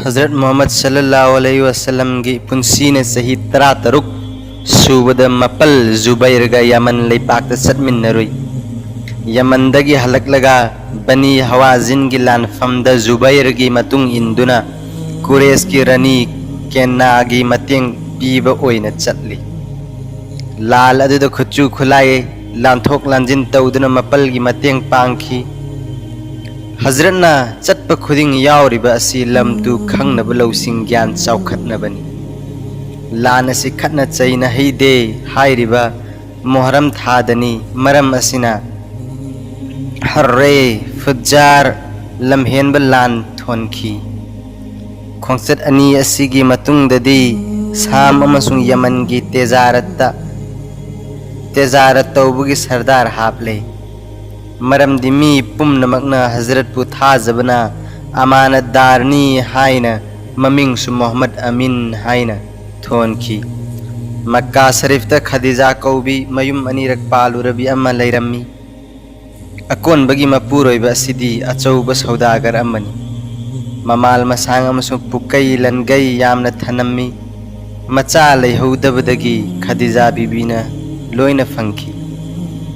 हज़रत मोहम्मद सल्लल्लाहु अलैहि वसल्लम की पुंसी ने सही 13 सूबद मपल जुबैरगा यमन लेपाक चटमिन्नरुई यमनदगी हलकलगा बनी हवाजिन की लानफमद जुबैर की मतुंग इंदुना कुरेश की रनी केन्ना की मतेंग पीब ओइना चटली लाल अदुदा खुचु खुलाए लांथोक लांजिन तौदुना मपल की मतेंग पांखी हजरतना चटप खुदिंग यावरिबा असि लमतु खंगनब लौसिंग ज्ञान चौखटनबनी लान असि खटना चैना हैदे हाइरिबा मोहरम थादनी मरम असिना हर्रे फुजार लमहेनब लान थोनखी खोंगचट अनि असिगी मतुंगददी साम अमसुंग यमन की तेजारत तौबुगी सरदार हापले मरम दिमी पुमनमकना हजरत पु थाजबना अमानतदारनी हाइना ममिंगसु मोहम्मद अमीन हाइना थोनखी मक्का शरीफता खदीजा कौबी मयुम अनीरक पालुरबी अम्मा लैरम्मी अकोनबगी मपुरोइबा असिदी अचौबा सौदागर अम्मनी ममाल मसांग अमसुंग पुकई लनगई यामना थनम्मी मचा लैहौदबदगी खदीजा बीबीना लोइना फंखी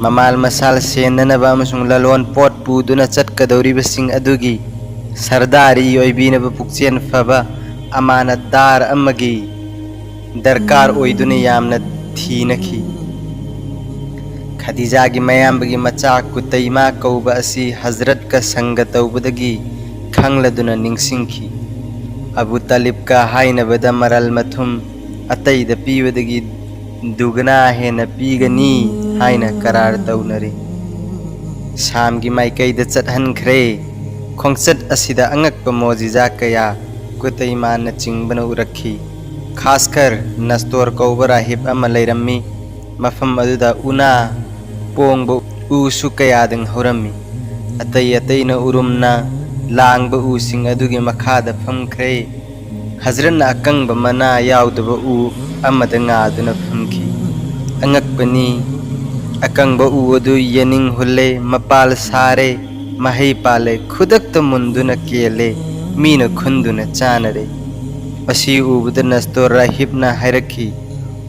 ममाल मसाल सेननब अमसुंग ललोन पोट पुदुना चटकदौरिबसिंग अदुगी सरदारी ओइबीनब पुक्चेन फबा अमानतदार अमगी दरकार ओइदुना यामना थीनखी खदीजा की मयाम्बगी मचा कुतैमा कौबा असि हजरत का संग तौबदगी खंगलदुना निंगसिंखी अबू तालिब का हाइनबदा मरल मथुम अतैद पीबदगी दुगना हेन पीगनी हाइना करार तौनरे शाम की माइकैद चटहनख्रे खोंगचट असिदा अंगक मोजिजा कया कुतैमान चिंगबना उरखी खासकर नस्तोर कौबा राहिब अमा लैरम्मी मफम अदुदा उना पोंग ऊसु कयादंग हौरम्मी अतै अतैना उरुमना लांगब ऊसिंग अदुगी मखादा फमख्रे हजरतना अकंग मना याउदब ऊ अमद ngaदुना फमखी अंगकपनी अकंग ऊ अदु यनिंग हुल्ले मपाल सारे महै पाले खुदक्त मुंदुना केले मीना खुंदुना चानरे असी उबद नस्तो राहिबना हैरखी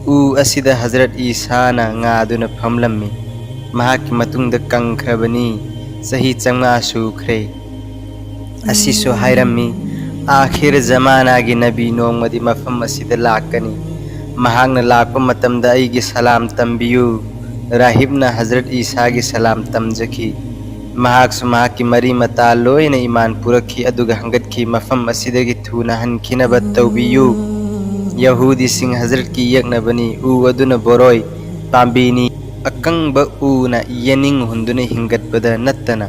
ऊ असिदा हजरत ईसाना ngaदुना फमलम्मी महाकी मतुंगद कंख्रबनी सही चंगा सुख्रे असिसु हैरम्मी आखिर जमाना की नबी नोंगमदी मफम असिदा लाकनी महागना लाकप मतमदा अईगी सलाम तंबियु राहिबना हजरत ईसा की सलाम तमजखी महाकसु महाकी मरी मता लोयना ईमान पुरखी अदुगा हंगतखी मफम असिदगी थूना हनखिनब तौबियु यहूदी सिंह हजरत की यकनबनी ऊ अदुना बोरोय पांबीनी अकंब ऊना यनिंग हुंदुना हिंगतबदा नत्तना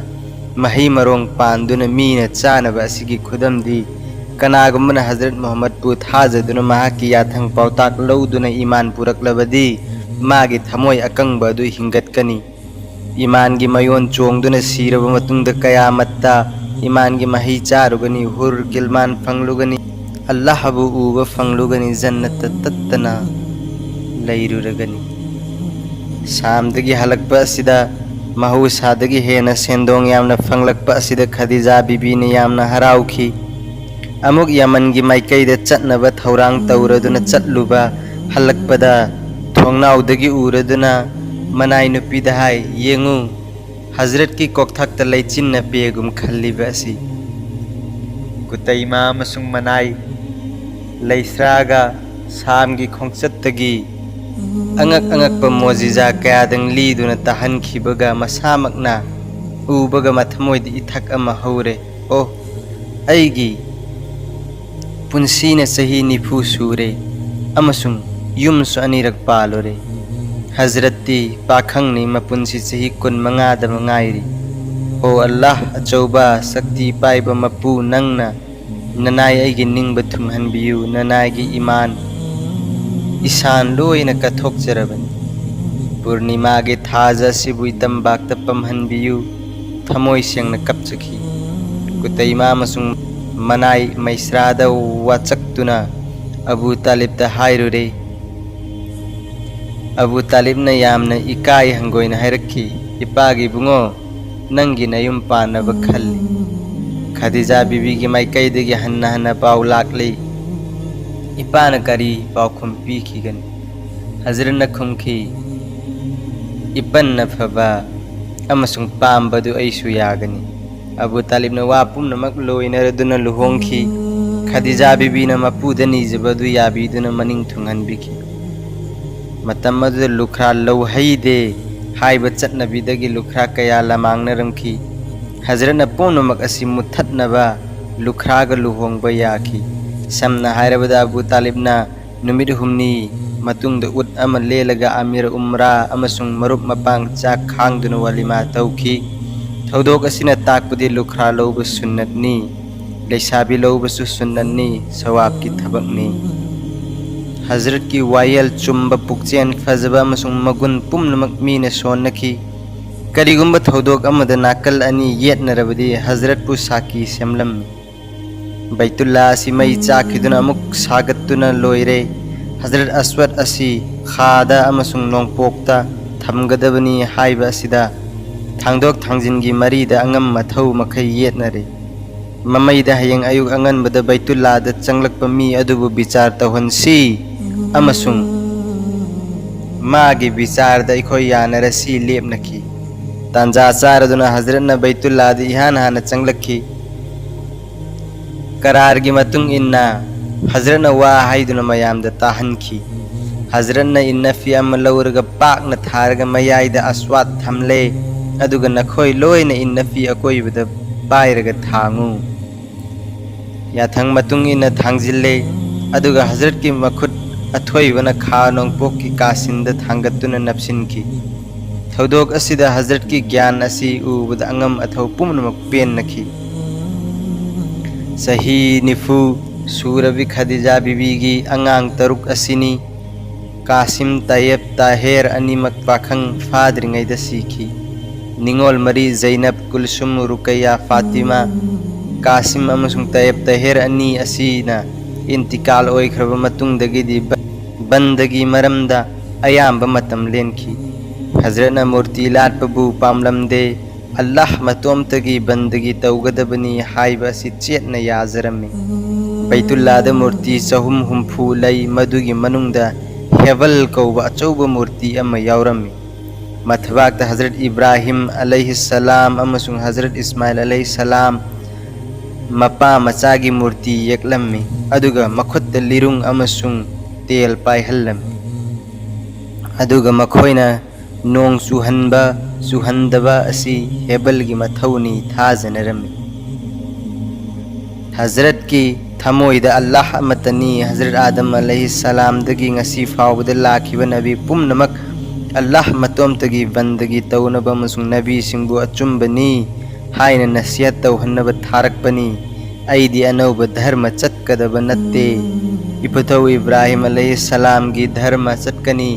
मही मरोंग पांदुना मीना चानब असिगी खुदमदी कनागुमना हजरत मोहम्मद पु थाजदुना महाकी याथंग पाउताक लौदुना ईमान पुरकलबदी मागी थमोय अकंब अदु हिंगतकनी ईमान की मयोन चोंगदुना सीरब मतुंगद कयामत्ता ईमान की मही चारुगनी हुर गिलमान फंगलुगनी अल्लाहबु उब फंगलुगनी जन्नत तत्तना लैरुरगनी शामदगी हलकपा असिदा महूसादगी हेना सेंदोंग यामना फंगलकपा असिदा खदीजा बीबीने यामना हराउखी अमुक यमन की माइकैद चटनब थौरांग तौरदुना चटलुबा हलकपदा थोंगनाउदगी उरदुना मनाई नुपीदा हाय येंगु हजरत की कोकथकता लैचिन्ना पेगुम खल्लिबा असि कुतैमा अमसुंग मनाई लैस्रागा साम की खोंगचतगी अंगक अंगक मोजिजा कयादंग लीदुना तहनखिबगा मसामकना उबगा मथमोयद इथक अमा हौरे ओ अईगी पुंसीने सही निफू सूरे अमसुंग युमसु अनिरक पालोरे हजरती पाखंगनी मपुंसी सही कुन मंगादब ngairi ओ अल्लाह अचौबा शक्ति पाइब मपू नंगना ननाय अईगी निंगब थुमहनबियु ननाय की ईमान ईशान लोयना कथोकचरबनी पूर्णिमा के थाजा सिबुई तंबाक पमहनबियु थमोय सेंगना कपचखी कुतैमा मसुंग मनाई मैस्राद वाचक्तुना अबू तालिब ता हायरुरे अबू तालिब न यामना इकाई हंगोयना हैरखी इपागी बुंगो नंगी नयुम पानब खल्ली खदीजा बीबी की माइकैदगी हन्ना हन्ना पाउ लाक्ली इपाना करी पाउखुम पीखिगनी हजरत खुमखी इपन्न फबा अमसुंग पाम्बदु ऐसु यागनी अबू तालिब न वा पुनमक लोइनरदुना लुहोंखी खदीजा बीबी न मपुद निजबदु याबीदुना मनिंग थुंगनबिखी मतम अदुदा लुखरा लौहैदे हाइब चटनबीदगी लुखरा कया लमांगनरमखी हजरत न पुनमक असि मुथतनबा लुखराग लुहोंगबा याखी समना हायरबदा अबू तालिब न नुमिद हुमनी मतुंग द उत अम लेलगा अमीर उमरा अमसुंग मरुप मपांग चाक खांगदुना वलिमा तौखी थौदोक असिना ताकपुदी लुखरा लौब सुन्नतनी लेसाबी लौबसु सुन्नतनी सवाब की थबकनी हजरत की वायल चुम्ब पुक्चेन फजबा अमसुंग मगुन पुमनमक मीना सोननखी करिगुम्ब थौदोक अमद नाकल अनि येतनरबदी हजरत पु साकी सेमलम्मी बैतुल्ला असि मई चाखिदुना अमुक सागतुना लोइरे हजरत अस्वद असि खादा अमसुंग नोंगपोक्ता थमगदबनी हाइबा असिदा थांदोक थांजिनगी मरीदा अंगम मथौ मखै येतनरे ममैदा हयंग अयुक अंगनबदा बैतुल्लादा चंगलकपा मी अदुबु विचार तौहनसी अमसुंग मागी विचारदा अखोय यानरसी लेपनखी तांजा चारदुना हजरत बैतुल्लादा इहान हाना चंगलखी करार की मतुंग इन्ना हजरत वा हाइदुना मयामदा ताहनखी हजरत इन्नफी अम लौरगा पाकना थारगा मयाइदा अस्वाद थमले अदुगा नखोय लोयना इन्नफी अकोइबदा पाइरगा थांगु याथंग मतुंग इन्ना थांजिल्ले अदुगा हजरत की मखुद अथोइबना खा नोंगपोक की कासिंदा थांगतुना नपसिनखी थौदोक असिदा हजरत की ज्ञान असी उबदा अंगम अथौ पुमनमक पेननखी सही निफु सूरबी खदीजा बीबी की अंगांग तरुक असिनी कासिम तैयब ताहेर अनिमक पाखंग फाद्रिंगैदा सीखी निंगोल मरी जैनब कुलसुम रुकैया फातिमा कासिम अमसुंग तैयब ताहेर अनि असीना इंतिकाल ओइख्रबा मतुंगदगिदी बंदगी मरमदा अयाम्बा मतम लेनखी हजरत मूर्ति लाटपबु पामलमदे अल्लाह मतोमतगी बंदगी तौगदबनी हाइबा असि चेतना याजरमी बैतुल्लादा मूर्ति चहुम हुम्फु लई मदुगी मनुंगदा हेवल कौबा अचौबा मूर्ति अमा यावरमी मथबाक्ता हजरत इब्राहिम अलैहिस्सलाम अमसुंग हजरत इस्माइल अलैहिस्सलाम मपा मचागी मूर्ति येकलम्मी अदुगा मखुत्ता लिरुंग अमसुंग तेल पाइहल्लम्मी अदुगा मखोइना नोंग सुहनबा सुहंदबा असि हेबल की मथौनी थाजनरमी हजरत की थमोइदा अल्लाह अमतनी हजरत आदम अलैहिस्सलाम दगी ngasi फावबदा लाखिबा नबी पुमनमक अल्लाह मतोमतगी बंदगी तौनबा अमसुंग नबी सिंगबु अचुंबनी हाइना नसिहत तौहन्नबा थारकपनी अइदी अनौबा धर्म चटकदबा नत्ते इपथौ इब्राहिम अलैहिस्सलाम की धर्म चटकनी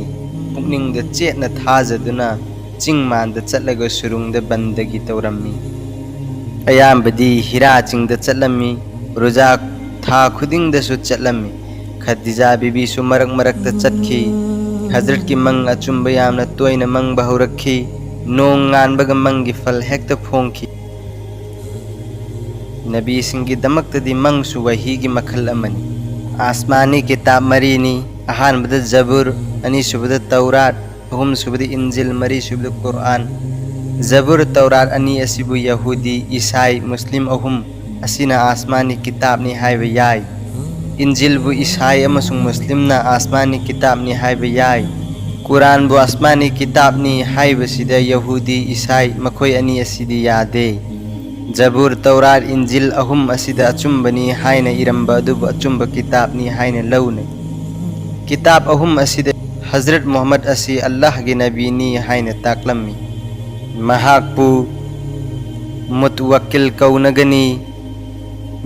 पुकनिंगदा चेतना थाजदुना चिंग मानदा चटलगा सुरुंगदा बंदगी तौरम्मी अयाम्बदी हिरा चिंगदा चटलम्मी रोजा था खुदिंगदसु चटलम्मी खदीजा बीबी सु मरक मरकता चटखी हजरत की मंग अचुंबा यामना तोयना मंग बहुरखी नोंग गानबगा मंगी फल हेक्ता फोंखी नबी सिंगी दमक्तदी मंग सु वही की मखल अमनी आसमानी किताब मरीनी अहानबदा जबुर अनि सुबदा तौरात अहुम सुबदा इंजिल मरी सुबदा कुरान जबुर तौरात अनि असिबु यहूदी ईसाई मुस्लिम अहुम असिना आसमानी किताब नि हाइबा याय इंजिल बु ईसाई अमसुंग मुस्लिम ना आसमानी किताब नि हाइबा याय कुरान बु आसमानी किताब नि हाइबा सिदा यहूदी ईसाई मखोय अनि असिदी यादे जबुर तौरात इंजिल अहुम असिदा अचुंबनी हाइना इरंबा अदुबु अचुंबा किताब नि हाइना लौने किताब अहुम असिदा हजरत मोहम्मद असी अल्लाह की नबीनी हाइना ताकलम्मी महाकपु मुतवक्किल कौनगनी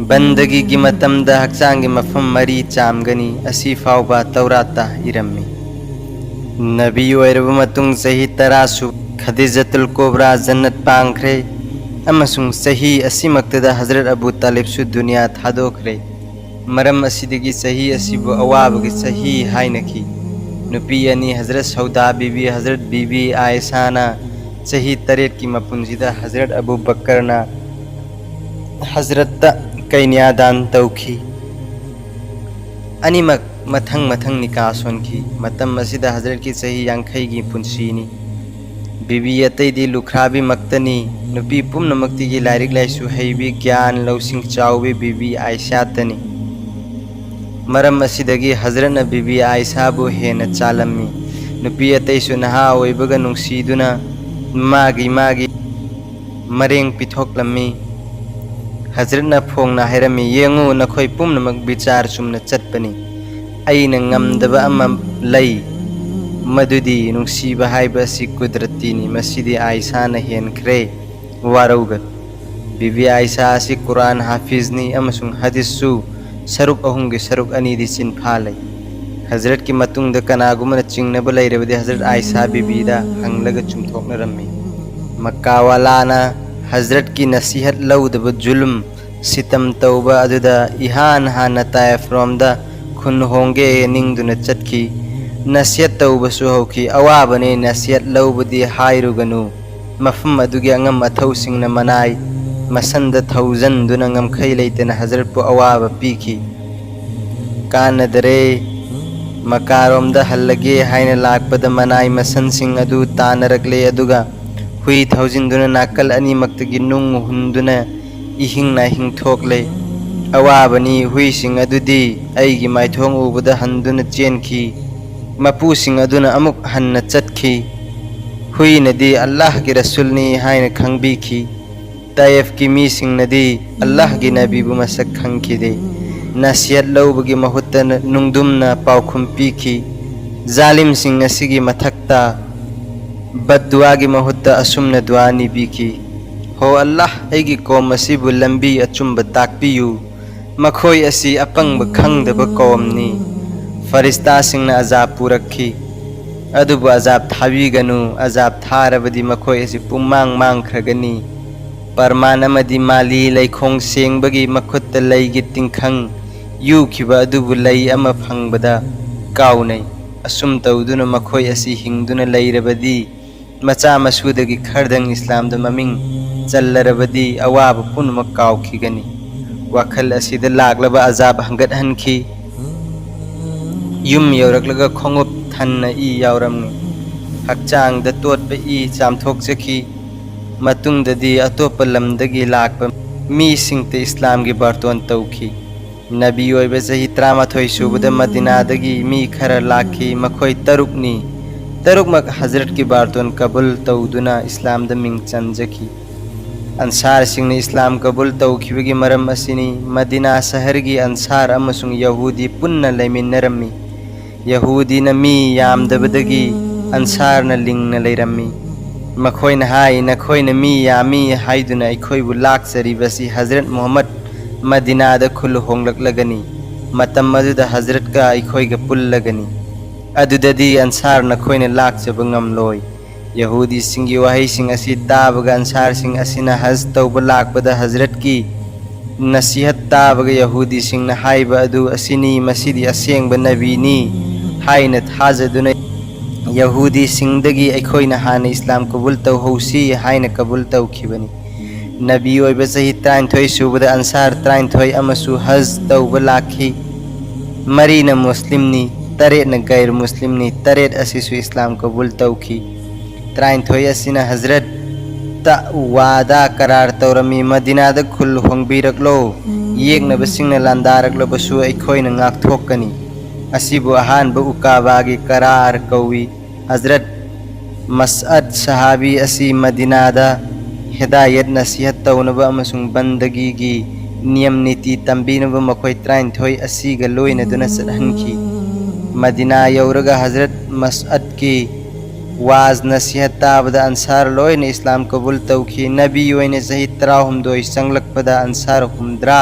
बंदगी की मतमदा हक्चांगी मफम मरी चामगनी असी फावबा तौराता इरम्मी नबी ओइरबा मतुंग सही तरासु खदीजतुल कुबरा जन्नत पांखरे अमसुंग सही असीमक्तदा हजरत अबू तालिब सु दुनिया थादोखरे मरम असिदगी सही असिबु अवाबगी सही हाइनखी नुपी अनि हजरत सौदा बीबी हजरत बीबी आयसाना सही तरेट की मपुंजिदा हजरत अबू बकरना हजरत कन्यादान तौखी अनिमक मथंग मथंग निका सोनखी मतम असिदा हजरत की सही यांखई की पुंसीनी बीबी अतैदी लुखराबी मक्तनी नुपी पुम्नमक्ति की लारिक लाइसु हैबी ज्ञान लौसिंग चाउबी बीबी आयशातनी मरम असिदगी हजरत बीबी आयशाबु हेन चालम्मी नुपी अतैसु नहा ओइबगा नुंसीदुना मागी मागी मरेंग पिथोकलम्मी हजरत फोंगना हैरमी येंगु नखोय पुम्नमक विचार सुमना चटपनी अइना ngamdaba ama lay मदुदी नुंसीबा हाइबा असि कुदरतीनी मसीदी आयशा न हेनख्रे वारौगा बीबी आयशा असि कुरान हाफिजनी अमसुंग हदीसु सरुक अहुंगे सरुक अनीदी चिनफालै हजरत की मतुंग द कनागुमन चिंगनब लैरबदि हजरत आयशा बीबीदा हंगलग चुमथोकनरम्मी मक्का वालाना हजरत की नसीहत लौदब जुल्म सितम तौबा अदुदा इहान हाना तायफ रोमदा खुन होंगे निंगदुना चटकी नसीहत तौबसु हौकी अवाबने नसीहत लौबदी हाइरुगनु मफम अदुगी अंगम अथौसिंगना मनाई मसंद थौजंदुना ngamkhai leitena हजरत पु अवाब पीखी कानदरे मकारomda हल्लगे हाइना लाकपद मनाई मसनसिंग अदु तानरकले अदुगा हुई थौजिंदुना नाकल अनि मक्तगी नुंग हुंदुना इहिंगना हिंगथोकले अवाबनी हुई सिंग अदुदी अइगी माइथोंग उबदा हंदुना चेनखी मपुसिंग अदुना अमुक हन्ना चटखी हुई नदी अल्लाह की रसूलनी हाइना खंगबीखी ताइफ की मीसिंग नदी अल्लाह की नबीबु मसक खंगखिदे नसीहत लौबगी महुत्ता नुंगदुमना पाउखुम पीखी जालिम सिंग असिगी मथक्ता बद्दुआ की महुत्ता असुमना दुआनी बीखी हो अल्लाह अइगी कौम असिबु लंबी अचुंब ताकपियु मखोय असि अपंग खंगदब कौमनी फरिश्ता सिंगना अजाब पुरखी अदुबु अजाब थाबीगनु अजाब थारबदी मखोय असि पुमांग मांगख्रगनी परमान अमदी माली लैखोंग सेंगबगी मखुत्ता लैगी तिंखंग युखिबा अदुबु लै अमा फंगबदा काउनै असुम तौदुना मखोय असि हिंगदुना लैरबदी मचा मसूदगी खरदंग इस्लाम द ममिंग चल्लरबदी अवाब पुनमक काउखिगनी वाखल असिदा लागलबा अजाब हंगत हनखी युम यौरकलगा खोंगुप थन्ना ई यावरमनी हक्चांग द तोटबा ई चामथोकजखी मतुंगददी अतोप लमदगी लाकबा मी सिंगते इस्लाम की बर्तोन तौखी नबी ओइबा चही 13 सुबदा मदीनादगी मी खरा लाखी मखोय तरुकनी तरुकमक हजरत की बारतोन कबूल तौदुना इस्लाम द मिंग चंजखी अंसार सिंगने इस्लाम कबूल तौखिबगी मरम असिनी मदीना शहर की अंसार अमसुंग यहूदी पुन्ना लैमिन्नरम्मी यहूदी न मी यामदबदगी अंसार न लिंग न लैरम्मी मखोय न हाय नखोय न मी यामी हाइदुना अखोयबु लाक्सरिबसी हजरत मोहम्मद मदीना द खुल होंगलकलगनी मतम मदुदा हजरत का अखोयगा पुल्लगनी अदुददी अंसार नखोय न लाक्सब ngamloi यहूदी सिंगी वही सिंग असी ताबगा अंसार सिंग असिना हज तौब लाकबदा हजरत की नसीहत ताबगा यहूदी सिंग न हाइबा अदु असिनी मसीदी असेंगबा नबीनी हाइना थाजदुना यहूदी सिंगदगी अखोय न हाना इस्लाम कबूल तौहौसी हाइना कबूल तौखिबनी नबी ओइबा चही 33 सुबदा अंसार 33 अमसु हज तौब लाखी मरीना मुस्लिमनी तरेट न गैर मुस्लिमनी तरेट असिसु इस्लाम कबूल तौखी 33 असिना हजरत ता वादा करार तौरमी मदीना द खुल होंगबीरकलो येगनबसिंगना लांदारकलबसु अखोयना ngakthokkani asibu ahanba ukabagi करार कौवी हजरत मसअद सहाबी असी मदीना दा हिदायत नसीहत तौनबा अमसुंग बंदगी की नियम नीति तंबीनबा मखोय 33 असीगा लोइनदुना चटहनखी मदीना यौरगा हजरत मसअद की वाज नसीहत ताबदा अंसार लोइन इस्लाम कबूल तौखी नबी ओइने सही 13 संगलकपदा अंसार हुमद्रा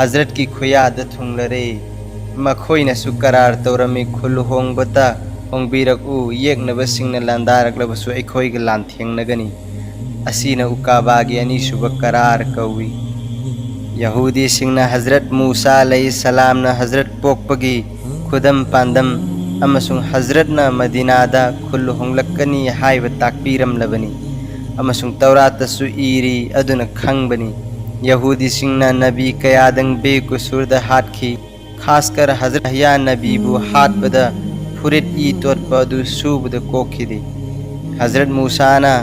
हजरत की खुयाद थुंगलरे मखोयना सुकरार तौरमी खुल होंगबता होंगबीरकु येगनबसिंगना लांदारकलबसु अखोयगा लांथेंगनगनी असीना उकाबागी अनीसुब करार कौवी यहूदी सिंगना हजरत मूसा अलैहिस्सलाम न हजरत पोकपगी खुदम पांदम अमसुंग हजरत न मदीनादा खुल होंगलकनी हाइब ताकपीरमलबनी अमसुंग तौरातसु ईरी अदुना खंगबनी यहूदी सिंगना नबी कयादंग बेकुसूरदा हाटखी खासकर हजरत यहया नबीबु हाटबदा फुरित ई तोटपा अदु सूबदा कोखिदे हजरत मूसाना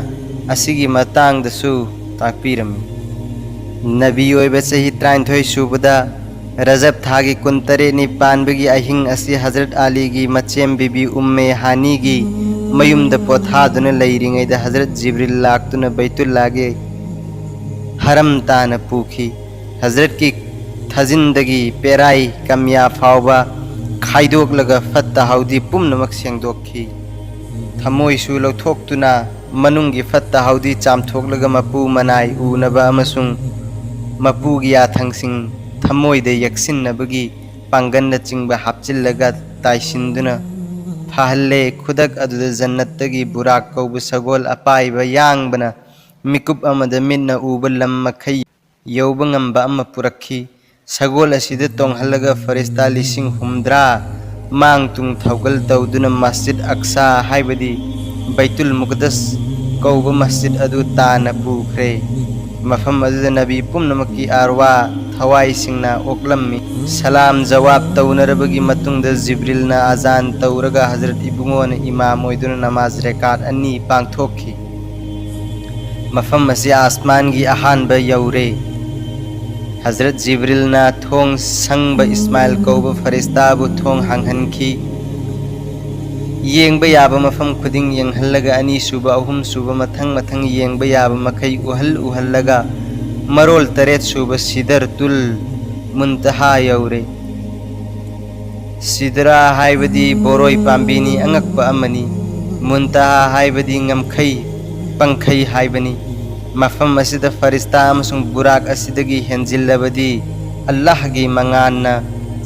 असिगी मतांगदसु ताकपीरमी नबी ओइबा चही 39 सूबदा रजब थागी कुंतरेनी पानबगी अहिंग असि हजरत अली की मचेम बीबी उम्मे हानी की मयुमद पोथादुना लैरिंगैदा हजरत जिब्रिल लाक्तुना बैतुल्लागे हरम ताना पूखी हजरत की थजिंदगी पेराई कमिया फावबा खाइदोकलगा फत्ता हाउदी पुमनमक सेंगदोखी थमोइसु लौथोक्तुना मनुंगी फत्ता हाउदी चामथोकलगा मपू मनाई उनबा अमसुंग मपूगी याथंगसिंग थमोइदे यक्सिन्नबगी पांगन चिंबा हापचिल्लगा ताइसिंदुना फाहल्ले खुदक अदुदा जन्नतगी बुराक कौब सगोल अपाइबा यांगबना मिकुप अमद मिन्ना उब lump मखै यौब ngamba ama purakhi sagol asida tonghallaga farista lising humdra mang tung thaugal tawduna masjid aqsa haibadi baitul muqaddas kौba masjid adu tana pukhre mafam adu nabi pumnamaki arwa thawai singna oklammi salam jawab tawnarabagi matungda jibril na azan tawraga hazrat ibungona imam oiduna namaz rekat ani pangthokhi मफम मसी आसमान की अहान ब you're Hazrat Jibril ना थोंग संग ब इस्माइल कौब फरिस्ता बु थोंग हांगहन की Young ब याब मफम खुदिंग येंगहल्लगा अनि सुब अहुम सुब मथंग मथंग येंग ब याब मखै उहल उहल्लगा मरोल तरेत सुब सिदर तुल मुंतहा यौरे सिदरा हाइबदी बोरोय पाम्बिनी अंगक ब अमनी मुंतहा हाइबदी ngमखै पंखै हाइबनी मफम असिद फरिस्ता अमसुंग बुराक असिदगी हेंजिल्लबदी अल्लाह की मंगाना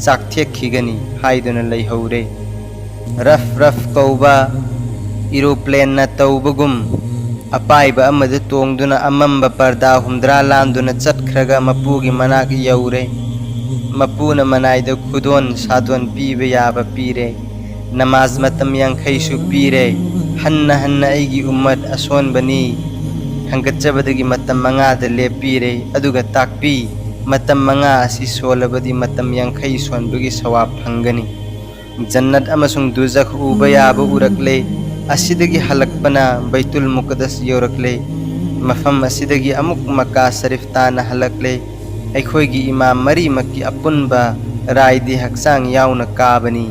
चाकथेखिगनी हाइदुना लैहौरे रफ रफ कौबा एरोप्लेन न तौबगुम अपाइबा अमद तोंगदुना अमंब पर्दा हुमद्रा लांदुना चटख्रगा मपूगी मनाक यौरे मपूना मनाइद खुदोन सादोन पीबे याब पीरे नमाज मतम यांखैसु पीरे हन्ना हन्ना ऐगी उम्मत असोन बनी हंगचबदगी मतम मंगाद लेपीरे अदुगा ताकपी मतम मंगा असि सोलबदी मतम यांखै सोनबगी सवाब फंगनी जन्नत अमसुंग दुजख उबा याब उरकले असिदगी हलकपना बैतुल मुकद्दस यौरकले मफम असिदगी अमुक मक्का शरीफ ताना हलकले अखोइगी इमाम मरी मक्की अपुनबा रायदी हक्सांग याउना काबनी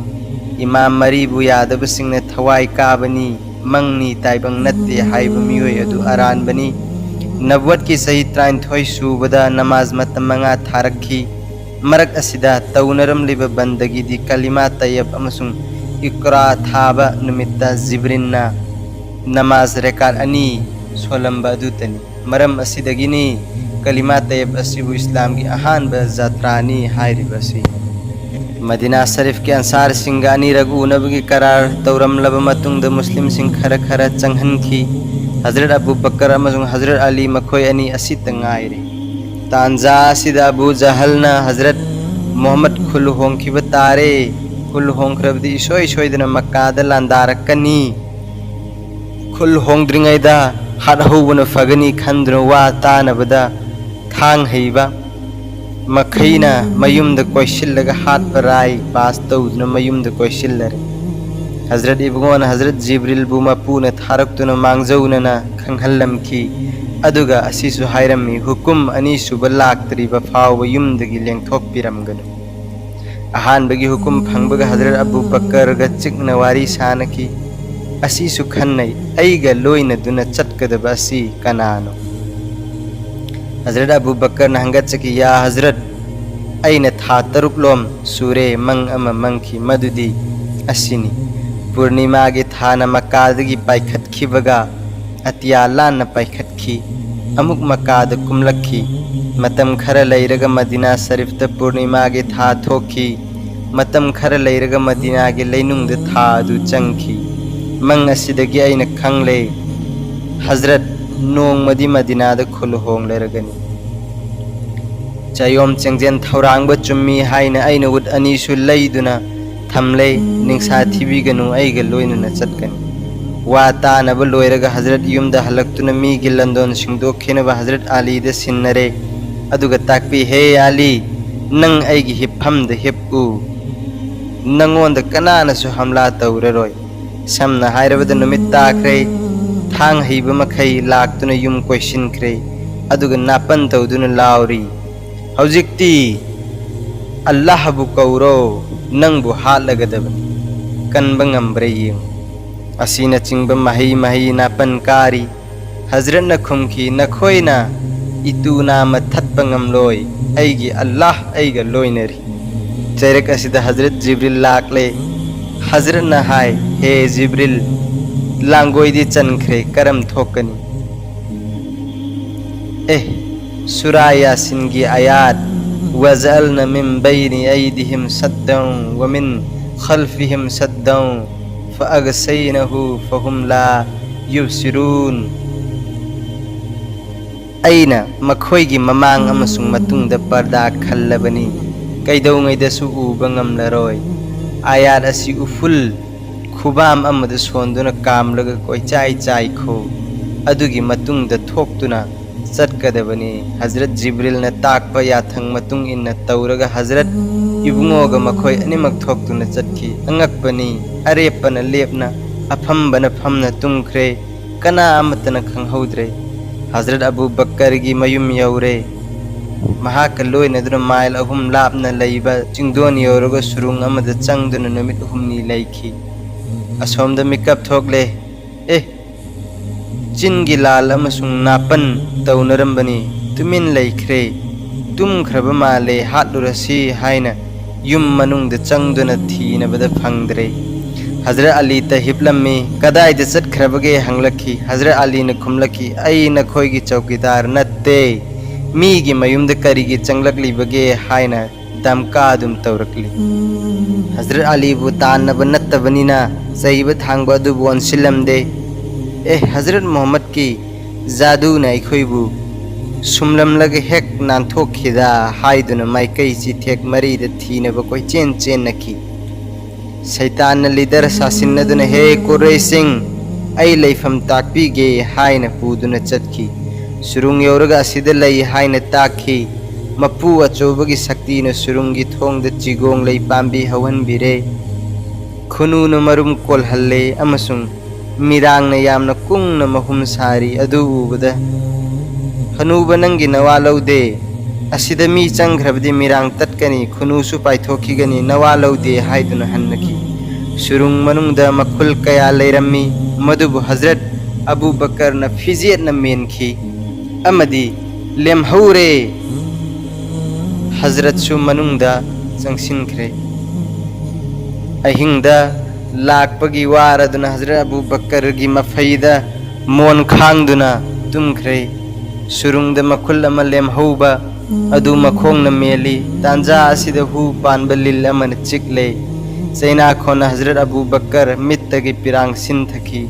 इमाम मरी बु यादब सिंह ने थवाई काबनी मंगनी ताइबंग नत्ते हाइब मियोय अदु अरान बनी नबवत की सही 39 सूबदा नमाज मतम मंगा थारखी मरक असिदा तौनरम लिब बंदगी दी कलिमा तयब अमसुंग इकरा थाबा नुमित्ता जिब्रिन्ना नमाज रेकार अनि सोलंबा अदुतनी मरम असिदगिनी कलिमा तयब असिबु इस्लाम की अहान ब जात्रानी हाइरिबसी मदीना शरीफ के अंसार सिंह अनीरग उनबगी करार तौरम लब मतुंग मुस्लिम सिंह खर खर चंगहन की हजरत अबू बकर अमसुंग हजरत अली मखोय अनि असित ngaire तांजा सिदा अबू जहलना हजरत मोहम्मद खुल होंखिब तारे खुल होंखरबदी सोय सोयदना मक्का द लांदारकनी खुल होंद्रिंगैदा हादहौबना फगनी खंद्र वा तानबदा थांग हैबा मखैना मयुमद कोइसिल्लगा हाथ पराई पास तौदुना मयुमद कोइसिल्लरे हजरत इबुगोन हजरत जिब्रिल बु मपूना थारक्तुना मांगजौनना खंगहल्लमखी अदुगा असिसु हाइरमी हुकुम अनि सुब लाक्तरिबा फावबा युमदगी लेंथोकपिरमगनु अहानबगी हुकुम फंगबगा हजरत अबू बकर चिकना वारी सानकी असिसु खन्नै ऐगा लोइना दुना चटकदबा असि कनानो हजरत अबू बकर नहंगचकी या हजरत अइन था तरुकलोम सूरे मंग अमा मंगखी मदुदी असिनी पूर्णिमा के थाना मक्कादगी पाइखतखिबगा अतिया लान पाइखतखी अमुक मक्काद कुमलखी मतम खर लैरगा मदीना शरीफ त पूर्णिमा के था थोखी मतम खर लैरगा मदीना के लैनुंग द था अदु चंगखी मंग असिदगी अइन खंगले हजरत नोंग मदी मदीना द खुल होंग लेरगनी चयोम चंगजेन थौरांग ब चुम्मी हाइना अइन उद अनीसु लैदुना थमले निंसा थिबिगनु ऐगा लोइना चटकनी वा तानब लोइरगा हजरत युमदा हलक्तुना मीगी लंदोन सिंगदोखेनबा हजरत अली द सिन्नरे अदुगा ताकपी हे आली नंग आइगी हिप्फमदा हिप्पु नंगोंद कनानासु हमला तौररोय समना हायरबदा नुमित ताख्रे थांग हईबा मखै लाक्तुना युम कोइसिनख्रे अदुगा नापन तौदुना लाउरी हौजिक्ति अल्लाह बु कौरो नंगबु हालगदबनी कनबा ngambra yeng asina chingba mahi mahi napan kari हजरत न खुमखी नखोइना इतुना मथत्पा ngamloi aigi Allah aiga loinari चैरक असिदा हजरत जिब्रिल लाकले हजरत न हाय हे जिब्रिल लांगोइदी चनख्रे करम थोकनी सूरा यासीन की आयात वजअलना मिन बैनि ऐदिहिम सद्दन व मिन खल्फिहिम सद्दन फअगसैनहु फहुम ला युबसिरून अइना मखोइगी ममांग अमसुंग मतुंगदा पर्दा खल्लबनी कैदौङैदसु उबा ngamlaroi आयात असि उफुल खुबाम अमदा सोंदुना कामलगा कोइचाइ चाइखो अदुगी मतुंगदा थोक्तुना चटकदबनी हजरत जिब्रिल न ताकपा याथंग मतुंग इन्ना तौरगा हजरत इबुंगोगा मखोइ अनिमक थोक्तुना चटकी अंगकपनी अरेपना लेपना अफम्बना फमना तुंगख्रे कना अमतना खंगहौद्रे हजरत अबू बकर की मयुम यौरे महाका लोइनदुना माइल अहुम लापना लैबा चिंगदोन यौरगा सुरुंग अमदा चंगदुना नुमित अहुमनी लैखी असोमदा मिकअप थोकले चिनगी लाल अमसुंग नापन तौनरंबनी तुमिन लैख्रे तुमख्रबा माले हातलुरसी हाइना युम मनुंगदा चंगदुना थीनबदा फंगद्रे हजरत अली तहिबलम्मी कदाइदा चटख्रबगे हंगलखी हजरत अली न खुमलखी अई नखोइगी चौकीदार नत्ते मीगी मयुमदा करिगी चंगलकलीबगे हाइना दमका दुम तौरकली हजरत अली बु तानबा नत्तबनिना सहीबा थांगबा दुबु अनसिलमदे हजरत मोहम्मद की जादू न अखोइबु सुमलमलग हेक नानथोखिदा हाइदुना माइकई चिथेक मरीदा थीनबा कोइ चेन चेन नखी शैतान लीडर सासिन्नदुना हे कुरैसिंग अई लैफम ताकपीगे हाइना पुदुना चटकी सुरुंग यौरगा असिदा लई हाइना ताखी मपू अचौबगी शक्तिना सुरुंगी थोंगदा चिगोंग लई पांबी हवनबिरे खुनुना मरुम कोलहल्ले अमसुंग मिरांगना यामना कुंगना महुम सारी अदु उबदा हनुबा नंगी नवा लौदे असिदा मी चंग्रबदी मिरांग तत्कनी खुनुसु पाइथोखिगनी नवा लौदे हाइदुना हन्नकी सुरुंग मनुंगदा मखुल कया लैरम्मी मदुबु हजरत अबू बकर न फिजियत न मेनखी अमदी लेमहौरे हजरत सु मनुंगदा चंगसिनख्रे अहिंगदा लाकपगी वारदुना हजरत अबू बकर की मफैदा मोन खांगदुना तुमख्रे सुरुंगदा मखुल अमा लेमहौबा अदु मखोंगना मेली तांजा असिदा हु पानबा लिल अमन चिकले चैना खोना हजरत अबू बकर मित्तगी पिरांग सिनथकी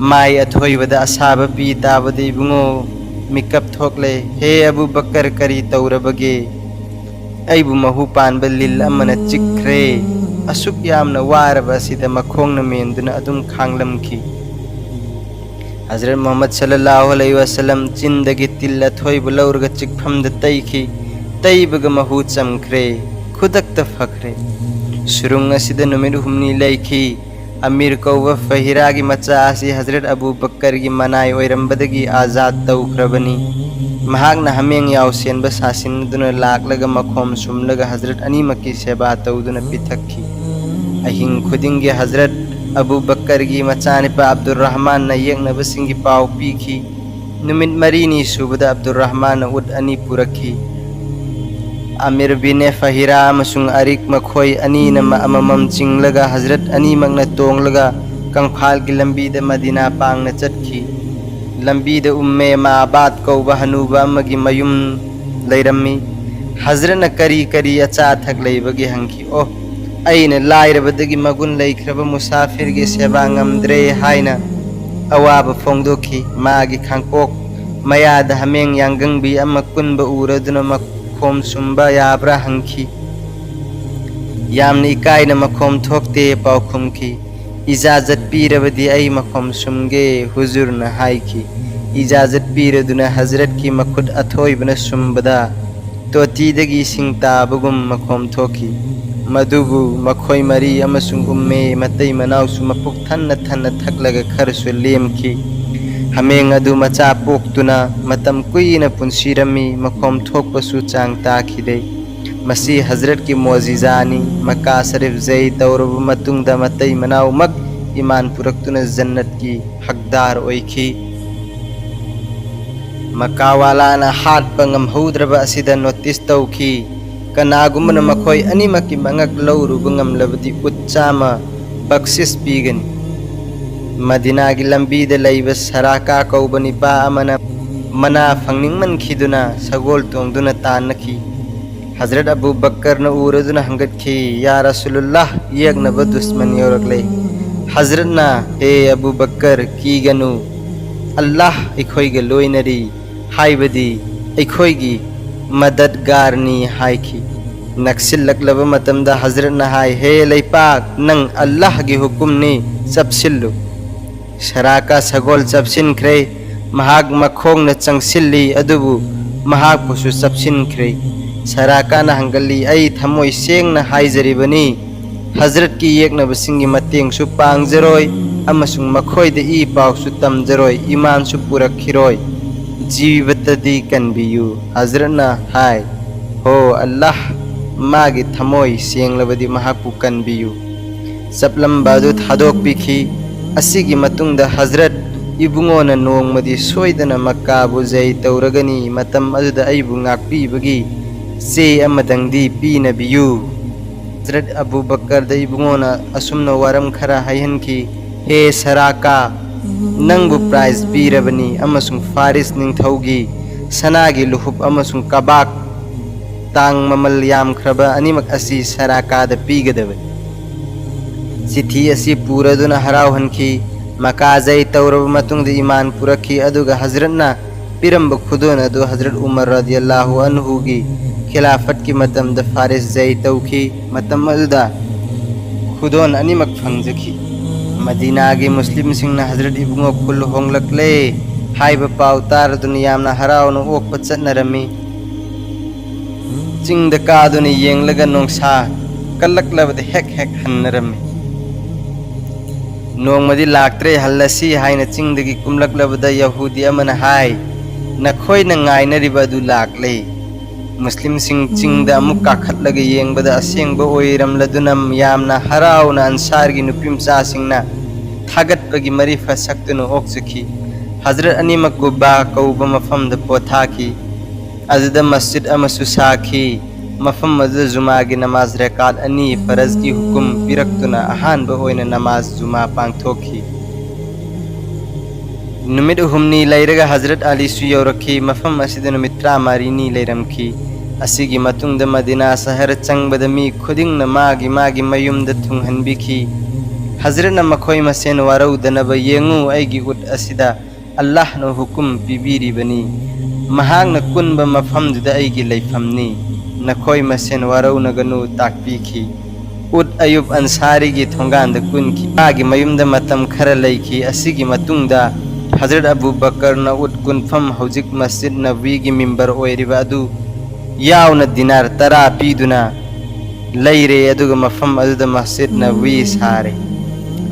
माई अथोइबदा असाबा पी ताबदे इबुंगो मिकअप थोकले हे अबू बकर करी तौरबगे अइबु महु पानबा लिल अमन चिक्ख्रे असुक यामना वारबा असिदा मखोंगना मेंदुना अदुम खांगलमखी हजरत मोहम्मद सल्लल्लाहु अलैहि वसल्लम चिंदगी तिल्ला थोइबु लौरगा चिकफमदा तैखी तैबगा महु चमख्रे खुदक्ता फख्रे सुरुंग असिदा नुमित हुमनी लैखी अमीर कौबा फहिरागी मचा असी हजरत अबू बकर की मनाई ओइरंबदगी आजाद तौख्रबनी महागना हमेंग यावसेनबा सासिनदुना लाकलगा मखोम सुमलगा हजरत अनीमकी सेवा तौदुना पिथक्खी अहिंग खुदिंगी हजरत अबू बकर की मचानिपा अब्दुर्रहमान न येंगनबसिंगी पाव पीखी नुमित मरीनी सुबदा अब्दुर्रहमान न उद अनी पुरखी आमिर बिने फहिरा अमसुंग अरिक मखोई अनी न अममम चिंगलगा हजरत अनीमकना तोंगलगा कंफाल की लंबीदा मदीना पांगना चटखी लंबीदा उम्मे माबाद कौबा हनूबा अमगी मयुम लैरम्मी हजरत न करी करी अचा थक लैबगी हंखी ओह अइना लाइरबदगी मगुन लैख्रबा मुसाफिर की सेवा ngamdre हाइना अवाबा फोंदोखी मागी खांकोक मयादा हमेंग यांगंगबी अमा कुनबा उरदुना मखोम सुंबा याब्रा हंखी यामना इकाइना मखोम थोकते पाउखुमखी इजाजत पीरबदी अई मखोम सुमगे हुजूर न हाइखी इजाजत पीरदुना हजरत की मखुद अथोइबना सुंबदा तोतीदगी इसिंग ताबगुम मखोम थोकी मधुबु मखोई मरी अमसुंग उम्मे मतई मनाउसु मपुक थन्न थन्न थकलग खरसु लेमखी हमें अदु मचा पोक्तुना मतम कुईना पुंसीरमी मखोम थोकपसु चांग ताखिदे मसी हजरत की मोजिजानी मक्का शरीफ जई तौरब मतुंग द मतई मनाउ मक ईमान पुरक्तुना जन्नत की हकदार ओइखी मक्का वाला ना हाथ पंगम हौद्रब असिदा नोटिस तौखी कनागुमन मखोई अनिमकी मंगक लौरुब ngamlabadi उत्चामा बख्शिश पीगनी मदीना की लंबी द लैब सराका कौबनी पा अमना मना फंगनिंगमन खिदुना सगोल तोंगदुना तानखी हजरत अबू बकर न उरदुना हंगतखी या रसूलुल्लाह यगनब दुश्मन योरकले हजरत ना हे अबू बकर की गनु अल्लाह इखोइगे लोइनरी हाइबदी इखोइगी मददगारनी हाइखी नक्सिल्लकलब मतमदा हजरत ना हाय हे लैपाक नंग अल्लाह की हुकुमनी सबसिल्लु शराका सगोल सबसिनख्रे महाग मखोंग न चंगसिल्ली अदुबु महाग पुसु सबसिनख्रे शराका न हंगली आई थमोय सेंग न हाइजरिबनी हजरत की येकनबसिंगी मतेंग सु पांगजरोय अमसुंग मखोय द ई पाव सु तमजरोय ईमान सु पुरखिरोय जीवतदी कनबियु हजरत न हाय हो अल्लाह मागी थमोय सेंगलबदी महाकु कनबियु सपलम बादु थादोक पिखी असिगी मतुंग द हजरत इबुंगोन नोंगमदी सोयदना मक्का बुजै तौरगनी मतम अदुदा अइबु ngakpibagi से अमदंगदी पीनबियु हजरत अबू बकर द इबुंगोना असुमना वरम खरा हायहनकी हे सराका नंगबु प्राइज पीरबनी अमसुंग फारिस निंगथौगी सनागी लुहुप अमसुंग कबाक तांग ममल यामख्रबा अनिमक असि सराका द पीगदबनी चिठी असी पूरदुना हरावहनकी मकाजै तौरब मतुंग द ईमान पुरखी अदुगा हजरतना पिरंब खुदोन अदु हजरत उमर रदियल्लाहु अन्हु की खिलाफत की मतम द फारिस जै तौखी मतम अदुदा खुदोन अनिमक फंगजखी मदीना की मुस्लिम सिंह हजरत इबुंगो खुल होंगलकले हाइब पाव तार दुनियामना हरावनो ओक पचनरमी चिंग द कादुनि येंगलगा नोंसा कल्लकलबद हेक हेक हन्नरमी नोंमदी लाक्त्रे हल्लसी हाइना चिंगदगी कुमलकलबदा यहूदी अमना हाय नखोइना ngaइनरिबा अदु लाक्ले मुस्लिम सिंह चिंगदा अमुक काखतलगा येंगबदा असेंगबा ओइरमलदुना यामना हरावना अंसारगी नुपिमचा सिंगना थागतबगी मरिफा सक्तुना ओक्सखी हजरत अनिमक गुबा कौबा मफमदा पोथाकी अदुदा मस्जिद अमसु साखी मफम मदुदा जुमा की नमाज रकात अनी फरज की हुकुम पिरक्तुना अहानबा ओइना नमाज जुमा पांगथोखी नुमित हुमनी लैरगा हजरत अली सु यौरखी मफम असिदा नुमित त्रामारिनी लैरमखी असिगी मतुंगद मदीना शहर चंगबद मी खुदिंगना मागी मागी मयुमदा थुंगहनबिखी हजरत न मखोय मसेन वारौदनब येंगु ऐगी उद असिदा अल्लाह न हुकुम पिबिरिबनी महांगना कुनबा मफमदुदा ऐगी लैफमनी नखोय मसेन वारौनगनु ताकपीखी उद अयुब अंसारी की थोंगांद कुनकी आगी मयुमदा मतम खरा लैखी असिगी मतुंगदा हजरत अबू बकर न उद कुनफम हौजिक मस्जिद नबवी की मिंबर ओइरिबा अदु यावना दिनार तरा पीदुना लैरे अदुगा मफम अदुदा मस्जिद नबवी सारे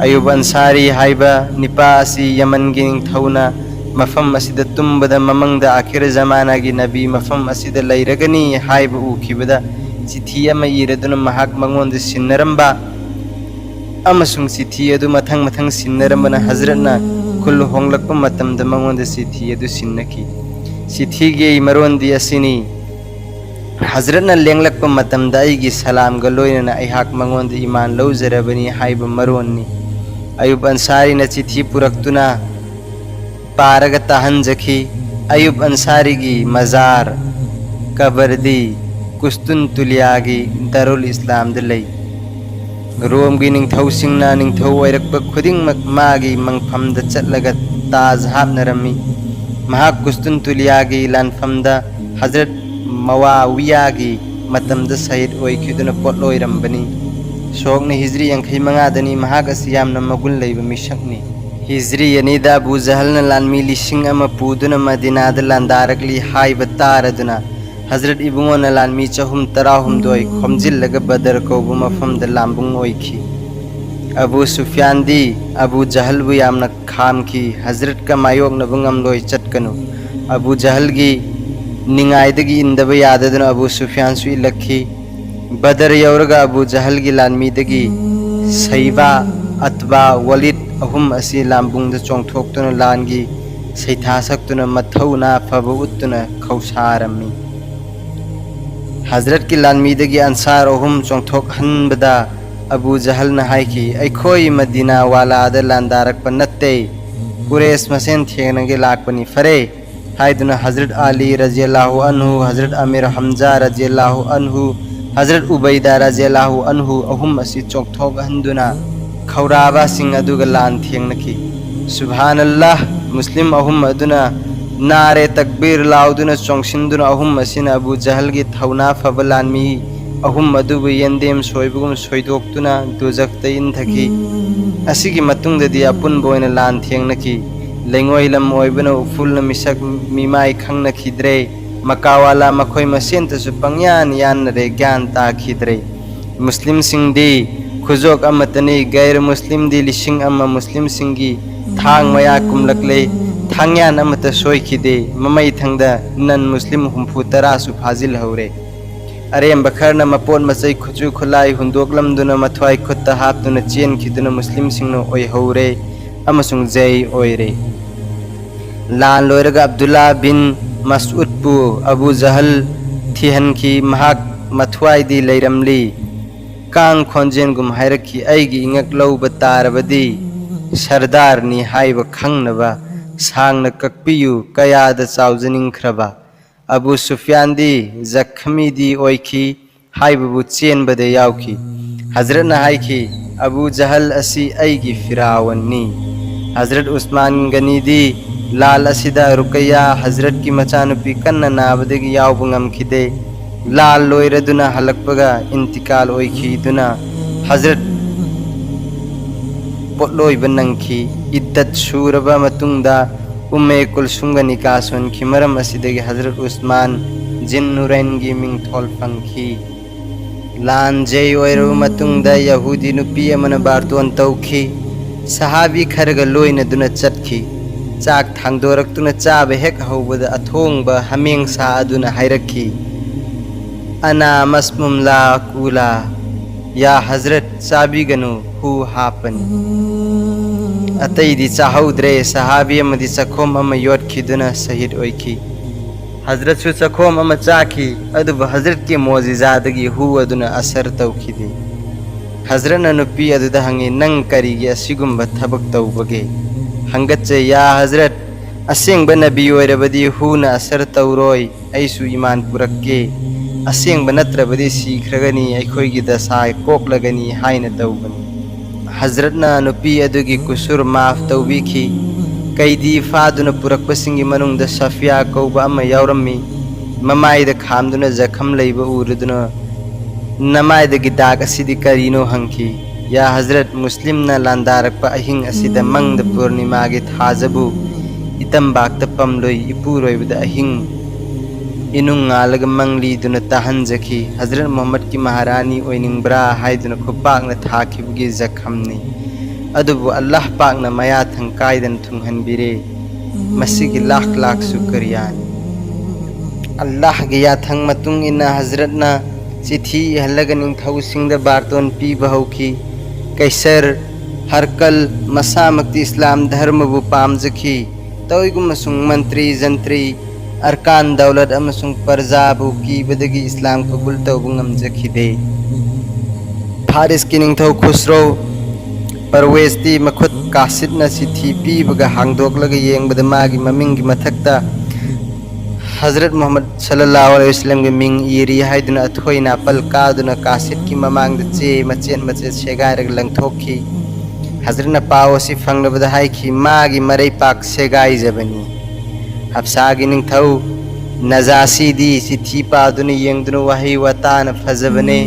अयुब अंसारी हाइबा निपा असि यमन की निंगथौना मफम असिदा तुम्बदा ममंगदा आखिर जमाना की नबी मफम असिदा लैरगनी हाइबा उखिबदा चिठी अमा इरदुना महाक मंगोंद सिन्नरंबा अमसुंग चिठी अदु मथंग मथंग सिन्नरंबना हजरतना खुल होंगलकपा मतमदा मंगोंद चिठी अदु सिन्नकी चिठी गे मरोंदी असिनी हजरतना लेंगलकपा मतमदा अइगी सलाम गा लोइनना अइहाक मंगोंद ईमान लौजरबनी हाइबा मरोन्नी अयुब अंसारी न चिठी पुरक्तुना पारग ताहंजखी अयुब अंसारी की मजार कबरदी कुस्तुनतुलियागी दारुल इस्लाम दलई रोम की निंगथौ सिंगना निंगथौ ओइरकपा खुदिंगमक मागी मंगफमदा चटलगा ताज हापनरमी महाक कुस्तुनतुलियागी लानफमदा हजरत मवावियागी मतमदा शहीद ओइखिदुना पोटलोइरंबनी सोगने हिजरी यांखै मंगादनी महाक असि यामना मगुन लैबा मिशकनी हिजरी यनीदा अबू जहल न लानमी लिसिंग अमा पुदुना मदीनादा लांदारकली हाइबा तारदुना हजरत इबुंगोना लानमी चहुम तराहुमदोय खोमजिल्लगा बदर कौबु मफमदा लांबुंग ओइखी। अबू सुफियान दी अबू जहल बु यामना खामखी हजरत का मायोगनबु ngamloi चटकनु। अबू जहल गी निंगाइदगी इंदबा याददुना अबू सुफियान सु इलखी। बदर यौरगा अबू जहल गी लानमीदगी सैबा अतबा वलिद अहुम असी लांबुंगदा चोंगथोक्तुना लानगी सैथासक्तुना मथौना फबु उत्तुना खौसारमी। हजरत की लानमीदगी अंसार अहुम चोंगथोक हनबदा अबू जहल न हाइकी अखोई मदीना वालादा लांदारक नत्ते कुरेश मसेन थेंगनगे लाकपनी फरे हाइदुना हजरत अली रज़ियल्लाहु अन्हु, हजरत अमीर हमजा रज़ियल्लाहु अन्हु, हजरत उबैदा रज़ियल्लाहु अन्हु अहुम असी चोंगथोक हंदुना खौराबा सिंह अदुगा लान थेंगनकी। सुभानअल्लाह मुस्लिम अहुम अदुना नारे तकबीर लाउदुना चोंगसिंदुना अहुम असिना अबू जहल गी थौना फबा लानमी अहुम अदुबु येंदेम सोइबुगुम सोइदोक्तुना दुजखता इंथकी। असिगी मतुंगददी अपुनबा ओइना लान थेंगनकी। लेंगोई लम ओइबना उफुलना मिसक मिमाई खंगनखिद्रे मकावाला मखोई मसेंतसु पंग्यान यानरे ज्ञान ताखिद्रे। मुस्लिम सिंहदी खुजोक अमतनी गैर मुस्लिम दी लिसिंग अमा मुस्लिम सिंगी थांग मया कुमलकले थांग्यान अमत सोइखिदे ममई थंगदा नन मुस्लिम हुंफु तरासु फाजिल हौरे। अरेम बखरना मपोन मचई खुचु खुलाई हुंदोकलमदुना मथवाई खुत्ता हापदुना चेनखिदुना मुस्लिम सिंहनो ओइ हौरे अमसुंग जय ओइरे। लान लोइरगा अब्दुल्ला बिन मसऊद पु अबू जहल थिहनखी महाक मथवाई दी लैरमली कांग खोंजेन गुम हायरखी अइगी इंगक लौबा तारबदी सरदार नि हाइबा खंगनबा सांगना ककपियु कयादा चावजनिंख्रबा। अबू सुफियान दी जख्मी दी ओइखी हाइबबु चेनबदे याउखी। हजरत न हाइखी अबू जहल असी अइगी फिरावन्नी। हजरत उस्मान गनी दी लाल असिदा रुकैया हजरत की मचानुपी कन्ना नाबदगी याउबु ngamkhide लाल लोइरदुना हलकपगा इंतिकाल ओइखीदुना हजरत पोटलोइबा नंखी। इद्दत सूरबा मतुंगदा उम्मे कुलसुमगा निकाह सोनखी। मरम असिदगी हजरत उस्मान जिन्नुरैन गी मिंगथोल फंखी। लान जय ओइरबा मतुंगदा यहूदी नुपी अमना बारतोन तौखी। सहाबी खरगा लोइनदुना चटखी। चाक थांगदोरक्तुना चाबा हेक हौबदा अथोंगबा हमेंग सा अदुना हायरखी अना मस्मुम ला कूला या हजरत चाबीगनु हु हापनी। अतैदी चाहौद्रे सहाबी अमदी चखोम अमा योटखिदुना शहीद ओइखी। हजरत सु चखोम अमा चाखी अदुबा हजरत के मोजिजादगी हु अदुना असर तौखिदे। हजरत नुपी अदुदा हंगे नंग करिगे असिगुंबा थबक तौबगे। हंगचे या हजरत असेंगबा नबी ओइरबदी हुना असर तौरोय ऐसु ईमान पुरक्के असेंगबा नत्रबदी सीख्रगनी अखोइगी दसाय कोकलगनी हाइना तौबनी। हजरतना नुपी अदुगी कुसुर माफ तौबीखी। कैदी फादुना पुरक्पसिंगी मनुंगदा सफिया कौबा अमा यावरम्मी। ममाइदा खामदुना जखम लैबा उरुदुना नमाइदगी दाग असिदी करीनो हंखी। या हजरत मुस्लिम न लांदारकपा अहिंग असिदा मंगदा पूर्णिमागे थाजबु इतंबाक्ता पमलोई इपुरोइबदा अहिंग इनुंग ngalaga mangliduna tahanjaki। हजरत मोहम्मद की महारानी ओइनिंगब्रा हाइदुना खुपाकना थाखिबगी जखमनी अदुबु अल्लाह पाकना मया थंकाइदन थुंगहनबिरे मसिगी लाख लाख शुक्रियानी। अल्लाह गे याथंग मतुंग इना हजरतना चिठी हल्लगा निंगथौसिंगदा बारतोन पीबा हौखी। कैसर हरकल मसामक्ति इस्लाम धर्मबु पामजखी तौइगुमसुंग मंत्री जंत्री अरकान दौलत अमसुंग परजाबु कीबदगी इस्लाम कबूल तौबु ngamjखिदे। फारिस की निंगथौ खुसरो परवेस्ती मखुत कासिदना चिठी पीबगा हांगदोकलगा येंगबदा मागी ममिंगी मथक्ता हजरत मोहम्मद सल्लल्लाहु अलैहि वसल्लम के मिंग इरी हाइदुना अथोइना पलकादुना कासिद की ममांगदा चे मचेन मचे सेगाइरग लंगथोखी। हजरत पाओसी फंगलबदा हाइखी मागी मरै पाक सेगाइजबनी। हफ्सागी निंगथौ नजासी दी चिठी पादुना येंगदुना वही वताना फजबने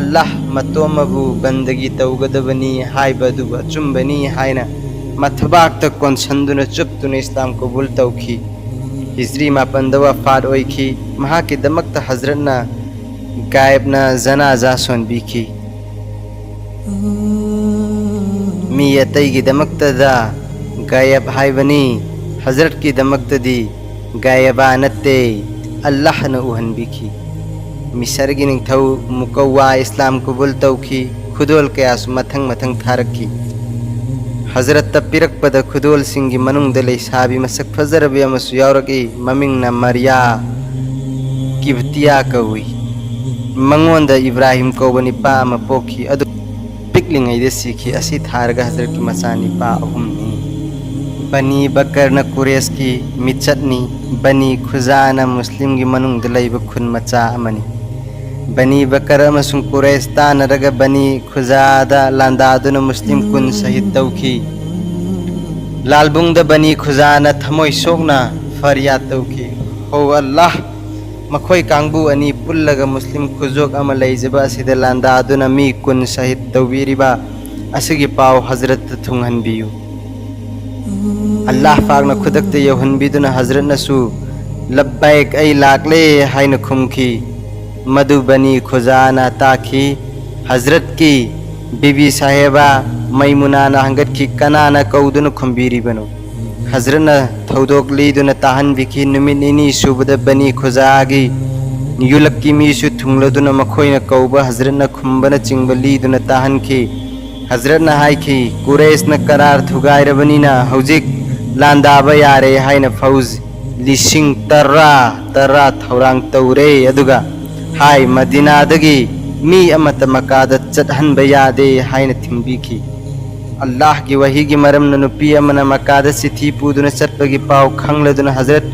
अल्लाह मतोमबु बंदगी तौगदबनी हाइबदु अचुंबनी हाइना मथबाक्ता कोनसंदुना चुप्तुना इस्लाम कबूल तौखी। हिजरी मापनदा वफात ओइखी महाकिदमक्ता हजरतना गायबना जनाजा सोनबिखी मी अतैगिदमक्तदा गायब हाइबनी हजरत की दमक्तदी गायबा नत्ते अल्लाहना उहनबिखी मिसरगी निंगथौ मुकव्वा इस्लाम कबूल तौखी खुदोल कयासु मथंग मथंग थारकी हजरत पिरकपद खुदोल सिंगी मनुंगदा लैसाबी मसक फजरबे अमसु यावरकी ममिंगना मरिया किबतिया कौई मंगोंदा इब्राहिम कौबा निपा अमा पोखी अदु पिकलिंगैदा सिखी असी थारगा हजरत की मचा निपा अहुमनी बनी बकर न कुरेश की मिचतनी बनी खुजाना मुस्लिम की मनुंगदा लैबा खुन मचा अमनी बनी बकर अमसुंग कुरेश तानरगा बनी खुजादा लांदादुना मुस्लिम कुन शहीद तौखी लालबुंगदा बनी खुजाना थमोय सोकना फरियाद तौखी हो अल्लाह मखोय कांगबू अनी पुल्लगा मुस्लिम खुजोक अमा लैजबा असिदा लांदादुना मी कुन शहीद तौबीरिबा असिगी पाव हजरत थुंगहनबियु अल्लाह पाकना खुदकते यौहनबिदुना हजरतनसु लब्बैक ऐ लाकले हायना खुमखी मधुबनी खुजाना ताखी हजरत की बीबी साहेबा मैमुनाना हंगत की कनाना कौदुना खुम्बीरिबनो हजरतना थौदोक लीदुना ताहनबिखी नुमित निनी सुबदा बनी खुजागी युलक्की मीसु थुंगलदुना मखोयना कौबा हजरतना खुम्बना चिंगबा लीदुना ताहनखी हजरतना हाइखी कुरैशना करार थुगाइरबनिना हौजिक लांदाबा यारे हायना फौज लिसिंग तर्रा थौरांग तौरे अदुगा हाय मदीनादगी मी अमत मकादा चटहनबा यादे हायना थिंबिखी अल्लाह की वही की मरम नुपी अमना मकादा सिथी पुदुना चटपगी पाव खंगलदुना हजरत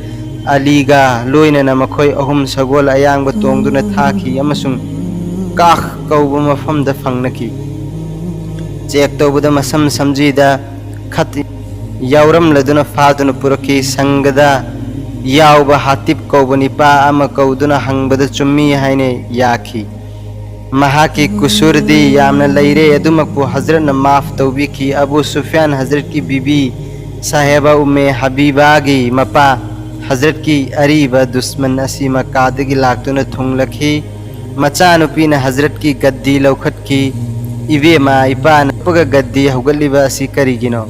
अलीगा लोइना मखोय अहुम सगोल अयांग तोंगदुना थाखी अमसुंग काख कौबा मफमदा फंगनकी चेक तौबदा मसम समजीदा खत यावरम लदुना फादुना पुरकी संगदा यावबा हातिब कौबा निपा अमा कौदुना हंगबदा चुम्मी हायने याखी महाकी कुसुरदी यामना लैरे अदुमकु हजरत माफ तौबिखी अबू सुफियान हजरत की बीबी साहेबा उम्मे हबीबागी मपा हजरत की अरीबा दुश्मन असी मकादगी लाक्तुना थुंगलखी मचानुपीना हजरत की गद्दी लौखत की इवेमा इपान पग गद्दी हौगलिबा असी करिगिनो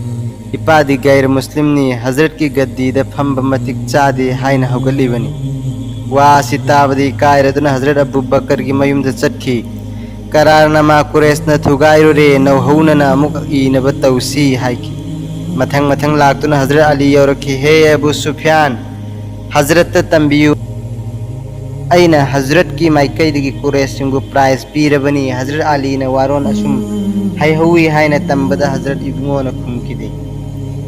इपादी गैर मुस्लिमनी हजरत की गद्दी द फंब मतिक चादे हायना हौगलिबनी वा सिताबदी कायरदुना हजरत अबू बकर की मयुमदा चटखी करारनामा कुरैशना थुगाइरुरे नौहौनना अमुक इनबा तौसी हाइकी मथंग मथंग लाक्तुना हजरत अली यौरखी हे अबू सुफियान हजरत तंबियु अइना हजरत की माइकैदगी कुरैशसिंगु प्राइज पीरबनी हजरत अली ने वारोन असुम हाइहौई हायना तंबदा हजरत इबुंगोना खुमकिदे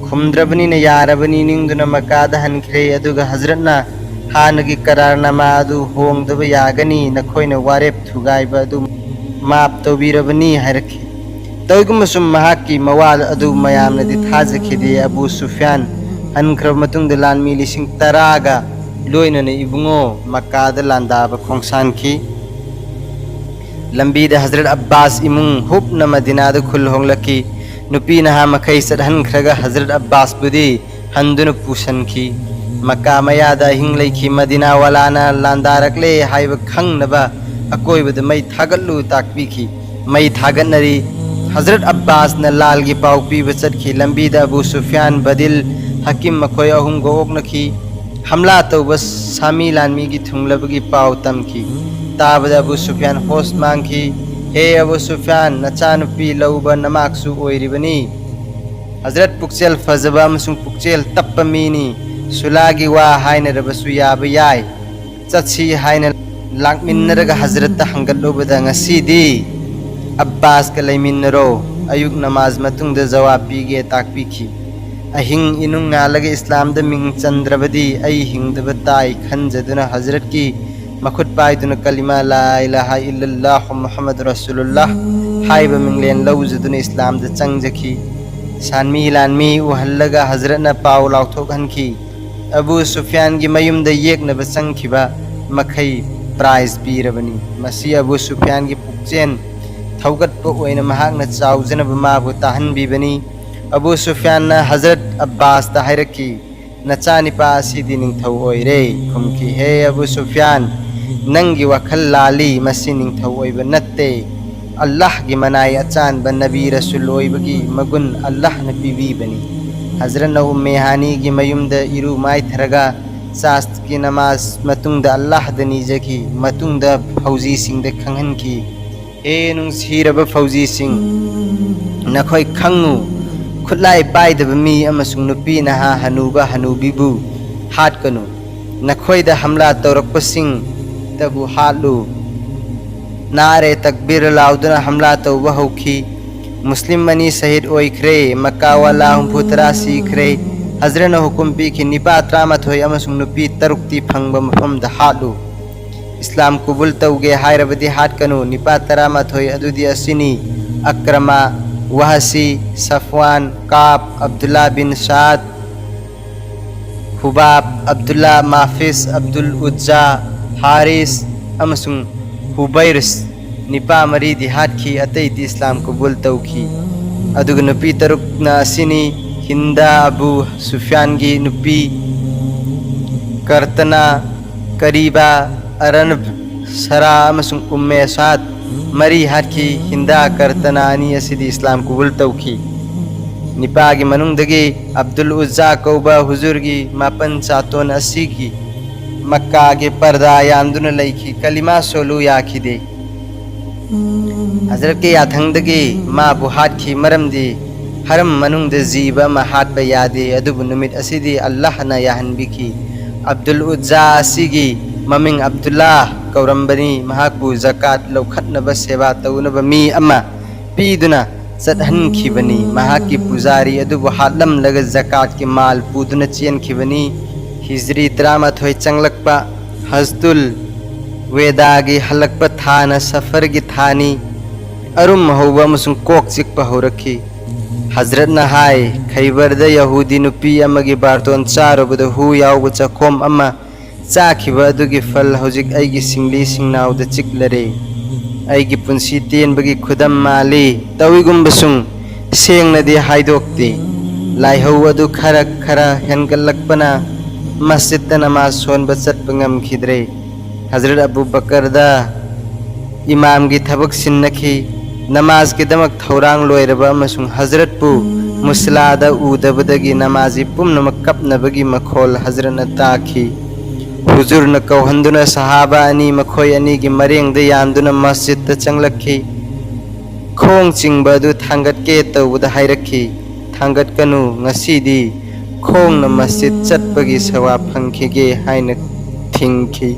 खुमद्रबनी ने यारबनी निंगदुना मकादा हनखरे अदुगा हजरतना हानगी करारनामा अदु होंगदबा यागनी नखोयना वारेप थुगाइबा अदु माप तौबीरबनी हायरखी तौगुमसुम महाकी मवाल अदु मयामनदी थाजखिदे अबू सुफियान हनख्रब मतुंगदा लानमी लिसिंग तरागा लोइनने इबुंगो मक्कादा लांदाबा खोंसानखी लंबीदा हजरत अब्बास इमुंग हुबना मदीनादा खुल होंगलकी नुपी नहा मखै सदहनख्रगा हजरत अब्बास बुदी हंदुन पुसनखी मक्का मयादा हिंगलैखी मदीना वालाना लांदारकले हाइब खंगनबा अकोइबद मै थागल्लु ताकपीखी मै थागनरी हजरत अब्बास न लाल की पाव पीब चटखी लंबीदा अबू सुफियान बदिल हकीम मखोय अहुम गोकनखी हमला तौबा सामी लानमी की थुंगलबगी पाव तमखी ताबदा अबू सुफियान होश मांगखी हे अबू सुफियान नचानुपी लौबा नमाकसु ओइरिबनी हजरत पुक्चेल फजबा अमसुंग पुक्चेल तप्पा मीनी सुलागी वा हायनरबसु याबा याय चटसी हायना लाकमिन्नरगा हजरत हंगलोबदा ngasiदी अब्बास का लैमिन्नरो अयुक नमाज मतुंगदा जवाब पीगे ताकपीखी अहिंग इनुंग नालगे इस्लाम द मिंग चंद्रबदी आई हिंगदबा ताई खंजदुना हजरत की मखुद पाइदुना कलिमा ला इलाहा इल्लल्लाह मुहम्मद रसूलुल्लाह हाइबा मिंगलेन लौजदुना इस्लाम द चंगजखी सानमी लानमी उहल्लगा हजरत न पाव लाउथोकहनखी अबू सुफियान की मयुम द येकनबा चंगखिबा मखै प्राइज पीरबनी मसी अबू सुफियान की पुक्चेन थौगतपा ओइना महाकना चाउजनबा माबु ताहनबिबनी अबू सुफियान हजरत अब्बास हायरखी नचा निपा असिदी निंगथौ ओइरे खुमकी हे अबू सुफियान नंगी वखल लाली मसी निंगथौ ओइब नत्ते अल्लाह की मनाई अचान बन नबी रसूल ओइबगी मगुन अल्लाह न पीबीबनी हजरत न उम्मे हानी की मयुमद इरु माई थरगा सास्त की नमाज मतुंग अल्लाह द निजकी मतुंग फौजी सिंह द खंगहन की ए नुंसीरब फौजी सिंह नखोय खंगु खुलाई पाइदब मी अमसुंग नुपी नहा हनुबा हनुबीबु हाटकनु नखोय द हमला तौरकपसिंग तबु हालु नारे तकबीर लाउदना हमला तौबा हौखी मुस्लिम मनी शहीद ओइख्रे मक्का वाला हुंफुतरा सीख्रे हजरत हुकुम पी की निपा 13 अमसुंग नुपी तरुक्ति फंगब मफम द हालु इस्लाम कुबुल तौगे हायरबदी हाटकनु निपा 13 अदुदी असिनी अक्रमा वहसी सफवान काब अब्दुल्ला बिन साद हुबाब अब्दुल्ला माफिस अब्दुल उज्जा हारिस अमसुंग हुबैरस निपा मरी दिहात की अतई इस्लाम कबूल तौखी अदुग नुपी तरुकना असिनी हिंदा अबू सुफियान की नुपी करतना करीबा अरनब सरा अमसुंग उम्मे साद मरी हात की हिंदा करतना अनि असिदी इस्लाम कबूल तौखी निपा की मनुंगदगी अब्दुल उज्जा कौबा हुजूर की मापन सातोन अस्सी की मक्का के पर्दा यामदुन लईखी कलिमा सोलू याखिदे हजरत के याथंगदगी मा बुहात की मरमदी हरम मनुंग द जीबा महात ब यादे अदुब नुमित असिदी अल्लाह न याहनबिकी अब्दुल उज्जा असिगी ममिंग अब्दुल्ला कौरंबनी महाकु जकात लौखतनब सेवा तौनब मी अमा पीदुना चटहनखिबनी महाकी पुजारी अदुब हालम लग जकात के माल पुदुना चेनखिबनी हिजरी 13 चंगलकपा हजतुल वेदागी हलकपा थाना सफर की थानी अरुम हौबा अमसुंग कोक चिकपा हौरखी हजरत न हाय खैबरद यहूदी नुपी अमगी बारतोन चारुबद हु याउब चखोम अमा चाखिबा अदुगी फल हौजिक आइगी सिंगली सिंगनाउद चिकलरे आइगी पुंसी तेनबगी खुदम माली तविगुंबसुंग सेंगनदी हाइदोक्ति लाइहौ अदु खरा खरा हेनगलकपना मस्जिद नमाज सोनब चटप ngमखिद्रे हजरत अबू बकर दा इमाम की थबक सिन्नखी नमाज के दमक थौरांग लोयरबा अमसुंग हजरत पु मुसलादा उदबदगी नमाजी पुमनमक कपनबगी मखोल हजरत न ताखी हुजूर न कौहंदुना सहाबा अनि मखोय अनि की मरेंग द यामदुना मस्जिद त चंगलखी खोंग चिंगबा दु थांगत के तौबद हायरखी थांगत कनु ngसीदी खोंग न मस्जिद चटपगी सवा फंखिगे हाइन थिंखी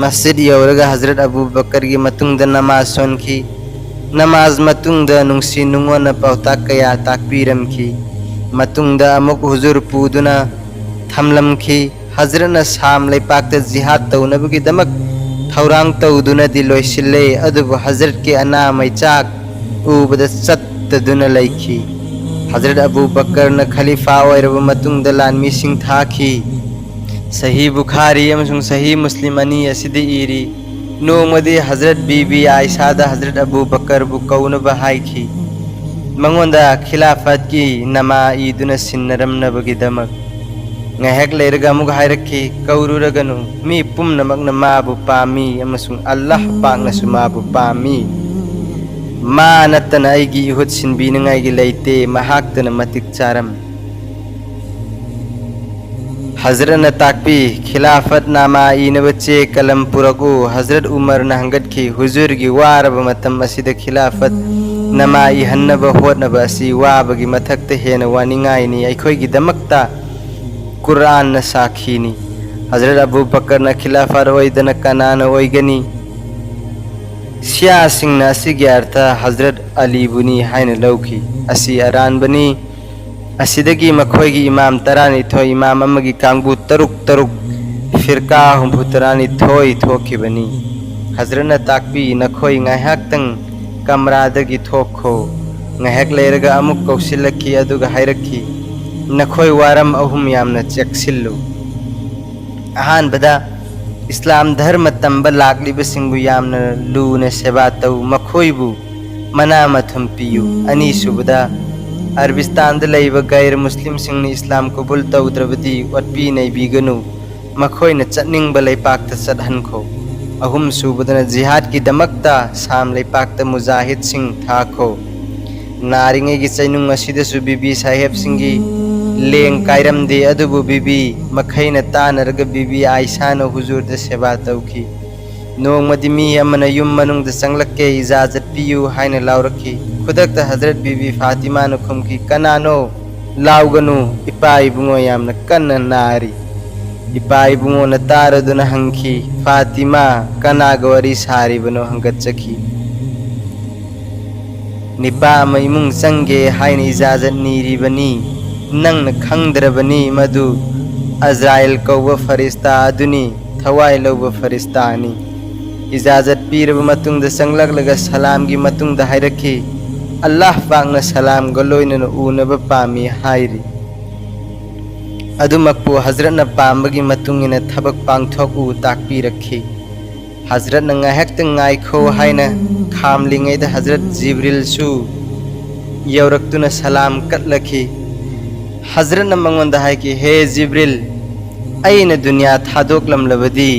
मस्जिद यौरगा हजरत अबू बकर की मतुंग नमाज सोनखी नमाज मतुंग नुंसी नुंगोन पौता कया ताकबीरमखी मतुंग अमुक हुजूर पुदुना थमलमखी हजरत न साम लेपाक जिहाद तौनबगी दमक थौरांग तौदुना दि लोइसिल्ले अदुब हजरत के अना मैचाक उबद चत्तदुना लैखी हजरत अबू बकर न खलीफा ओइरब मतुंग लानमी सिंह थाखी सही बुखारी अमसुंग सही मुस्लिम अनि असिदी इरी नोमदी हजरत बीबी आयशा दा हजरत अबू बकर बु कौनब हाइखी मंगोंदा खिलाफत की नमा ईदुना सिन्नरमनबगी दमक ngahek leirga mug hairaki kaururaganu mi pumnamak na mabu pami amasung Allah pakna sumabu pami ma natana aigi ihut sinbinangai gi leite mahaktana matik charam हजरत न ताकपी खिलाफत नामा इनबचे कलम पुरगु हजरत उमर न हंगत की हुजूर की वारब मतम असिद खिलाफत नमा इहन्नब होतनब असि वाबगी मथक्त हेन वानिंगाइनी अखोई की दमकता कुरान न साखीनी हजरत अबू बकर न खिलाफत ओइदन कनान ओइगनी सिया सिंह न असिगी अर्थ हजरत अली बुनी हाइन लौखी असि अरान बनी असिदगी मखोई इमाम तरानी थो इमाम अमगी कांगबू तरुक तरुक फिरका हुंफु तरानी थोई थोखिबनी हजरत न ताकबी नखोई ngaihak कमरादगी थोखो ngaihak लेरगा अमुक कौसिलकी अदुगा हायरकी नखोई वारम अहुम यामना चेक्सिल्लु अहान बदा इस्लाम धर्म तंब लाकलिब सिंगबु यामना लूने सेवा तौ मखोईबु मना मथम पियु अनि सुबदा अरबिस्तान गैर मुस्लिम सिंह इस्लाम कबूल तौद्रबदी वटपी नैबीगनु मखोइना चटनिंग लेपाक चटहनखो अहुम सूबदना जिहाद की दमकता साम लेपाक मुजाहिद सिंह थाखो नारिंगे की चैनुंग असिदसु बीबी साहेब सिंगी लेंग कायरमदे अदुबु बीबी मखैना तानरग बीबी आयशा न हुजूर द सेवा तौखी नोंगमदि मी अमना युम मनुंग चंगलके इजाजत पियु हाइना लाउरखी खुदक हजरत बीबी फातिमा न खुमकी कनानो लाउगनु इपा इबुंगो यामना कन्ना नारी इपा इबुंगो न तारदुना हंखी फातिमा कनाग वरी सारिबनो हंगचखी निपा इमुंग चंगे हाइना इजाजत नीरिबनी नंग खंगद्रबनी मधु अजराइल कौब फरिश्ता अदुनी थवाई लौब फरिश्तानी इजाजत पीरब मतुंग चंगलग सलाम की मतुंग हायरखी अल्लाह पाकना सलाम गलोइन उनब पामी हायरी अदुमकपु हजरत पाम्बगी मतुंग इन थबक पांगथोकु ताकपीरखी हजरत ngaihak ngaikho haina khamlingai da हजरत जिब्रिल सु यौरक्तुना सलाम कटलखी हजरत मंगोंद हाय कि हे जिब्रिल अइना दुनिया थादोकलमलबदी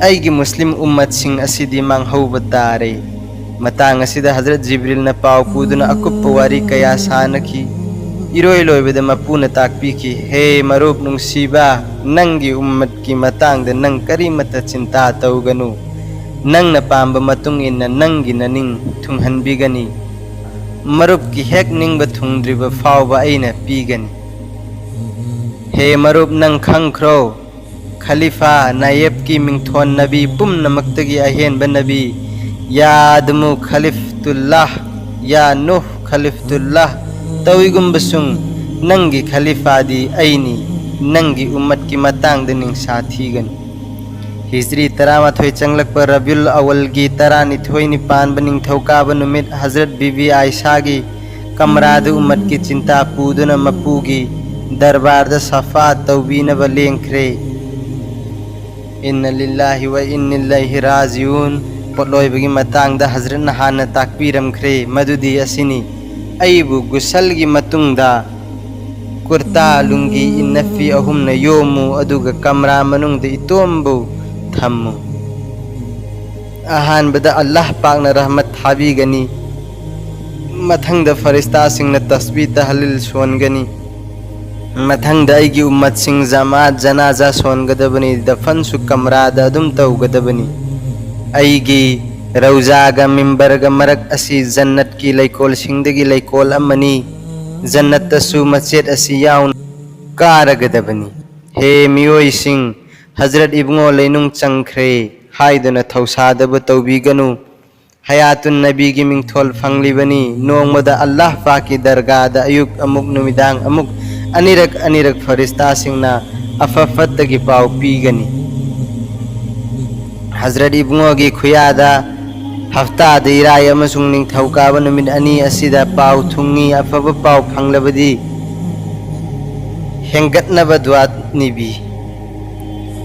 अइगी मुस्लिम उम्मत सिंह असिदी मांगहौब तारे मतांग असिदा हजरत जिब्रिल न पाव पुदुना अकुप्प वारी कया सानखी इरोय लोयबद मपुना ताकपीखी हे मरूप नुंगसीबा नंगी उम्मत की मतांग द नंग करीमत चिंता तौगनु नंग न पांब मतुंग इन नंगी ननिंग थुंगहनबीगनी मरूप की हेक निंग थुंगद्रिब फावबा अइना पीगनी हे मरूप नंग खंख्रो खलीफा नायब की मिंगथोन नबी पुमनमक्तगी अहेन नबी या आदमु खलीफतुल्लाह या नूह खलीफतुल्लाह तौइगुम्बसुंग नंगी खलीफादी अइनी नंगी उम्मत की मतांग दनिंग साथीगन हिजरी 13 चंगलक पर रबिउल अव्वल की 13 निपान बनिंग थौकाब नुमित हजरत बीबी आयशा की कमराद उम्मत की चिंता पूदुना मपूगी दरबार द सफा तौबीनब लेंख्रे इन्ना लिल्लाहि व इन्ना इलैहि राजिऊन पोलोइबगी मतांग द हजरत नहान ताकपीरमख्रे मदुदी असिनी अइबु गुसल की मतुंगदा कुर्ता लुंगी इन्नफी अहुम न योमु अदुगा कमरा मनुंग द इतोम्बु थम्मु अहान बदा अल्लाह पाक न रहमत थाबीगनी मथंग द फरिश्ता सिंह न तस्बीह तहलील सोनगनी मथंग द अइगी उम्मत सिंह जमात जनाजा सोनगदबनी दफन सु कमराद अदुम तौगदबनी अइगी रौजागा मिंबरगा मरक असी जन्नत की लैकोल सिंहदगी लैकोल अमनी जन्नत तसु मचेत असी याउन कारगदबनी हे मियोई सिंह हजरत इबुंगो लैनुंग चंख्रे हाइदुना थौसादब तौबीगनु हयातुन नबी की मिंगथोल फंगलिबनी नोंगमदा अल्लाह पाक की दरगाह अयुक अमुक नुमिदांग अमुक अनिरक फरिश्ता सिंहना अफफत की पाव पीगनी हजरत इबुंगो की खुयादा हफ्ता इराय अमसुंग निंगथौकाब नुमित अनी असिदा पाव थुंगी अफब पाव फंगलबदी हेंगतनब दुआ निबी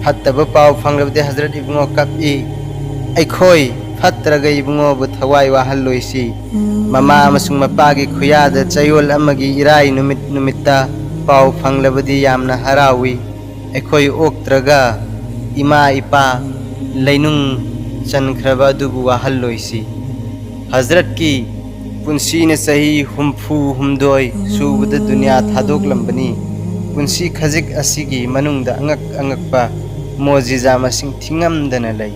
फत्तब पाव फंगलबदी हजरत इबुंगो कपई अखोई फत्रग इबुंगो बु थवाई वाहल्लोइसी ममा अमसुंग मपागी खुयादा चयोल अमगी इराय नुमित्ता पाव फंगलबदी यामना हरावी अखोई ओक्त्रगा इमा इपा लैनुंग चनख्रब अदुबु वाहल्लोइसी हजरत की पुंसी ने सही हुमफू हुमदोय सूबद दुनिया थादोकलंबनी पुंसी खजिक असिगी मनुंग द अंगक अंगकपा मोजिजा मसिंग थिंगमदना लई